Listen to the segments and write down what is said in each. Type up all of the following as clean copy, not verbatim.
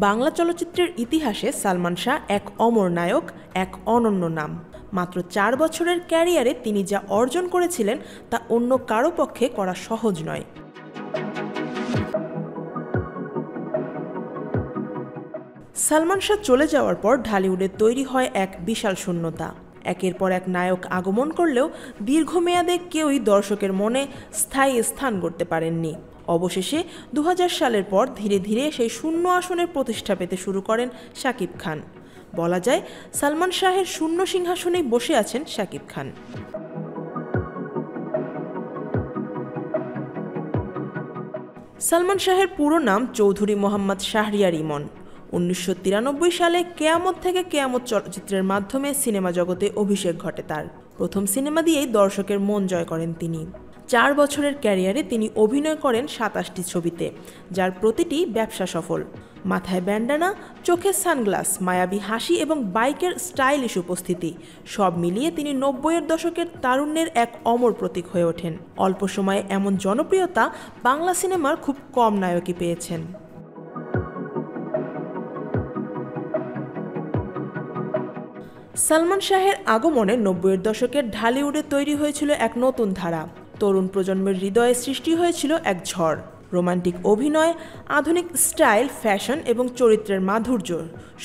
বাংলা চলচ্চিত্রের ইতিহাসে সালমান শাহ এক অমর নায়ক, এক অনন্য নাম। মাত্র ৪ বছরের ক্যারিয়ারে তিনি যা অর্জন করেছিলেন তা অন্য কারো পক্ষে করা সহজ নয়। সালমান শাহ চলে যাওয়ার পর ঢালিউডে তৈরি হয় এক বিশাল শূন্যতা। একের পর এক নায়ক আগমন করলেও দীর্ঘমেয়াদে কেউই দর্শকের মনে স্থায়ী স্থান করতে পারেননি। অবশেষে ২০০০ সালের পর ধীরে ধীরে সেই শূন্য আসনের প্রতিষ্ঠা পেতে শুরু করেন শাকিব খান। বলা যায়, সালমান শাহের শূন্য সিংহাসনেই বসে আছেন শাকিব খান। সালমান শাহের পুরো নাম চৌধুরী মোহাম্মদ শাহরিয়ার ইমন। ১৯৯৩ সালে কেয়ামত থেকে কেয়ামত চলচ্চিত্রের মাধ্যমে সিনেমা জগতে অভিষেক ঘটে তার। প্রথম সিনেমা দিয়েই দর্শকের মন জয় করেন তিনি। ৪ বছরের ক্যারিয়ারে তিনি অভিনয় করেন ২৭টি ছবিতে, যার প্রতিটি ব্যবসা সফল। মাথায় ব্যান্ডানা, চোখে সানগ্লাস, মায়াবী হাসি এবং বাইকের স্টাইলিশ উপস্থিতি সব মিলিয়ে তিনি ৯০-এর দশকের তারুণ্যের এক অমর প্রতীক হয়ে ওঠেন। অল্প সময়ে এমন জনপ্রিয়তা বাংলা সিনেমার খুব কম নায়কই পেয়েছেন। সালমান শাহের আগমনে ৯০-এর দশকের ঢালিউডে তৈরি হয়েছিল এক নতুন ধারা। তরুণ প্রজন্মের হৃদয়ে সৃষ্টি হয়েছিল এক ঝড়। রোমান্টিক অভিনয়, আধুনিক স্টাইল, ফ্যাশন এবং চরিত্রের মাধুর্য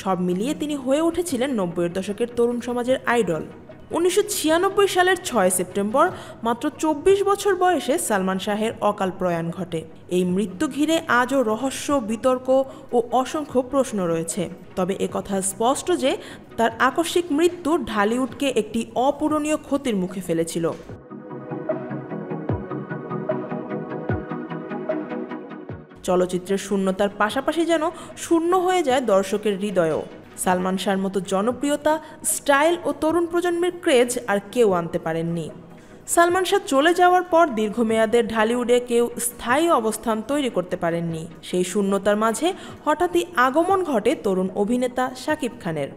সব মিলিয়ে তিনি হয়ে উঠেছিলেন ৯০-এর দশকের তরুণ সমাজের আইডল। ১৯৯৬ সালের ৬ সেপ্টেম্বর মাত্র ২৪ বছর বয়সে সালমান শাহের অকাল প্রয়াণ ঘটে। এই মৃত্যু ঘিরে আজও রহস্য, বিতর্ক ও অসংখ্য প্রশ্ন রয়েছে। তবে একথা স্পষ্ট যে তার আকস্মিক মৃত্যু ঢালিউডকে একটি অপূরণীয় ক্ষতির মুখে ফেলেছিল। চলচ্চিত্রের শূন্যতার পাশাপাশি যেন শূন্য হয়ে যায় দর্শকের হৃদয়ও। সালমান শাহর মতো জনপ্রিয়তা, স্টাইল ও তরুণ প্রজন্মের ক্রেজ আর কেউ আনতে পারেননি। সালমান শাহ চলে যাওয়ার পর দীর্ঘমেয়াদের ঢালিউডে কেউ স্থায়ী অবস্থান তৈরি করতে পারেননি। সেই শূন্যতার মাঝে হঠাৎই আগমন ঘটে তরুণ অভিনেতা শাকিব খানের।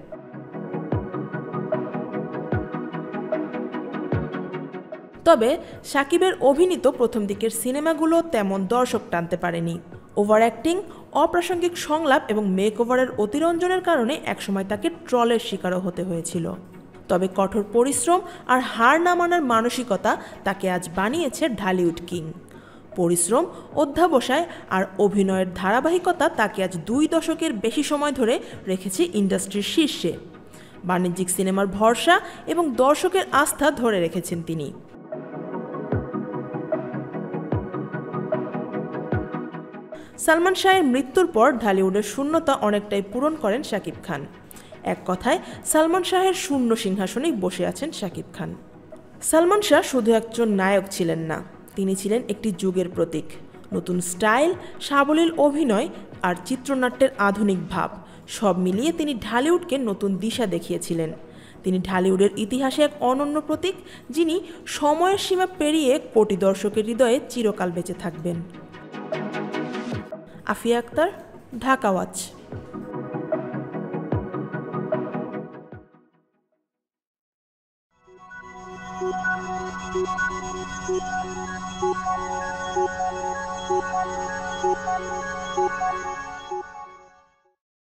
তবে শাকিবের অভিনীত প্রথম দিকের সিনেমাগুলো তেমন দর্শক টানতে পারেনি। ওভার অ্যাক্টিং, অপ্রাসঙ্গিক সংলাপ এবং মেকওভারের অতিরঞ্জনের কারণে একসময় তাকে ট্রলের শিকারও হতে হয়েছিল। তবে কঠোর পরিশ্রম আর হার না মানার মানসিকতা তাকে আজ বানিয়েছে ঢালিউড কিং। পরিশ্রম, অধ্যবসায় আর অভিনয়ের ধারাবাহিকতা তাকে আজ ২ দশকের বেশি সময় ধরে রেখেছে ইন্ডাস্ট্রির শীর্ষে। বাণিজ্যিক সিনেমার ভরসা এবং দর্শকের আস্থা ধরে রেখেছেন তিনি। সালমান শাহের মৃত্যুর পর ঢালিউডের শূন্যতা অনেকটাই পূরণ করেন শাকিব খান। এক কথায় সালমান শাহের শূন্য সিংহাসনেই বসে আছেন শাকিব খান। সালমান শাহ শুধু একজন নায়ক ছিলেন না, তিনি ছিলেন একটি যুগের প্রতীক। নতুন স্টাইল, সাবলীল অভিনয় আর চিত্রনাট্যের আধুনিক ভাব সব মিলিয়ে তিনি ঢালিউডকে নতুন দিশা দেখিয়েছিলেন। তিনি ঢালিউডের ইতিহাসে এক অনন্য প্রতীক, যিনি সময়ের সীমা পেরিয়ে কোটি দর্শকের হৃদয়ে চিরকাল বেঁচে থাকবেন। আফিয়া আক্তার, ঢাকা ওয়াচ।